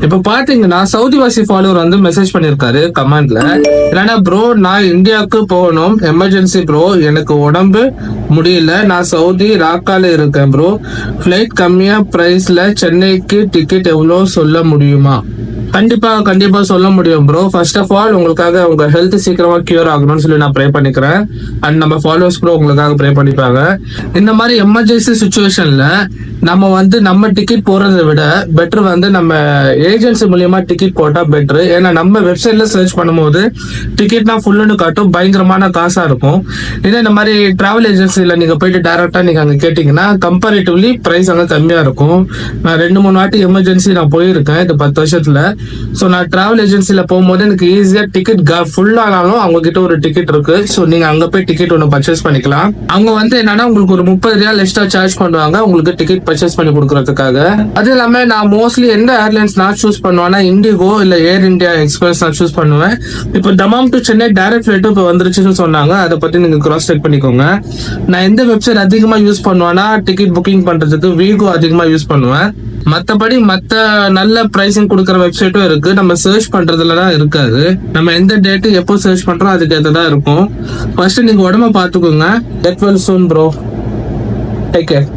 இப்ப பாத்தீங்கன்னா சவுதி வாசி ஃபாலோவர் வந்து மெசேஜ் பண்ணிருக்காரு கமெண்ட்ல, என்னன்னா ப்ரோ நான் இந்தியாவுக்கு போகணும் எமர்ஜென்சி ப்ரோ, எனக்கு உடம்பு முடியல, நான் சவுதி ராக்கால இருக்கேன் ப்ரோ, ஃபிளைட் கம்மியா பிரைஸ்ல சென்னைக்கு டிக்கெட் எவ்வளவு சொல்ல முடியுமா? கண்டிப்பா சொல்ல முடியும் ப்ரோ. ஃபர்ஸ்ட் ஆஃப் ஆல் உங்களுக்காக உங்க ஹெல்த் சீக்கிரமா கியூர் ஆகணும்னு சொல்லி நான் ப்ரே பண்ணிக்கிறேன். அண்ட் நம்ம ஃபாலோவர்ஸ் ப்ரோ உங்களுக்காக ப்ரே பண்ணிப்பாங்க. இந்த மாதிரி எமர்ஜென்சி சுச்சுவேஷன்ல நம்ம வந்து நம்ம டிக்கெட் போறதை விட பெட்டர் வந்து நம்ம ஏஜென்சி மூலியமா டிக்கெட் போட்டா பெட்டர். ஏன்னா நம்ம வெப்சைட்ல சர்ச் பண்ணும்போது டிக்கெட்னா ஃபுல்லுன்னு காட்டும், பயங்கரமான காசா இருக்கும். இதே இந்த மாதிரி டிராவல் ஏஜென்சில நீங்க போயிட்டு டைரக்டா நீங்க அங்க கேட்டீங்கன்னா கம்பேரிட்டிவ்லி பிரைஸ் அங்க கம்மியா இருக்கும். நான் 2-3 வாட்டி எமர்ஜென்சி நான் போயிருக்கேன் இந்த 10 வருஷத்துல. சோ நான் டிராவல் ஏஜென்சில போகும்போது எனக்கு ஈஸியா டிக்கெட் ஃபுல் ஆனாலும் அவங்க கிட்ட ஒரு டிக்கெட் இருக்கு. சோ நீங்க அங்க போய் டிக்கெட் ஒன்னு பர்ச்சேஸ் பண்ணிக்கலாம். அவங்க வந்து என்னன்னா உங்களுக்கு ஒரு 30 ரியால் எக்ஸ்ட்ரா சார்ஜ் பண்ணுவாங்க உங்களுக்கு டிக்கெட் பர்ச்சேஸ் பண்ணி கொடுக்கறதுக்காக. அது இல்லாம நான் மோஸ்ட்லி எந்த ஏர்லைன்ஸ் நான் சூஸ் பண்ணுவேன்னா இண்டிகோ இல்ல ஏர் இந்தியா எக்ஸ்பிரஸ் நான் சூஸ் பண்ணுவேன். இப்போ தமாம் டு சென்னை டைரக்ட் ஃபிளைட் இப்போ வந்துருச்சுன்னு சொன்னாங்க, அதை பத்தி நீங்க கிராஸ் செக் பண்ணிக்கோங்க. நான் எந்த வெப்சைட் அதிகமா யூஸ் பண்ணுவேன்னா டிக்கெட் புக்கிங் பண்றதுக்கு வீகோ அதிகமா யூஸ் பண்ணுவேன். மத்தபடி மத்த நல்ல பிரைசிங் கொடுக்கற வெப்சைட்டும் இருக்கு, நம்ம சர்ச் பண்றதுலதான் இருக்காது. நம்ம எந்த டேட் எப்போ சர்ச் பண்றோம் அதுக்கு ஏற்றதான் இருக்கும். ஃபர்ஸ்ட் நீங்க உடம்ப பாத்துக்கோங்க. கெட் வெல் சூன் ப்ரோ, டேக் கேர்.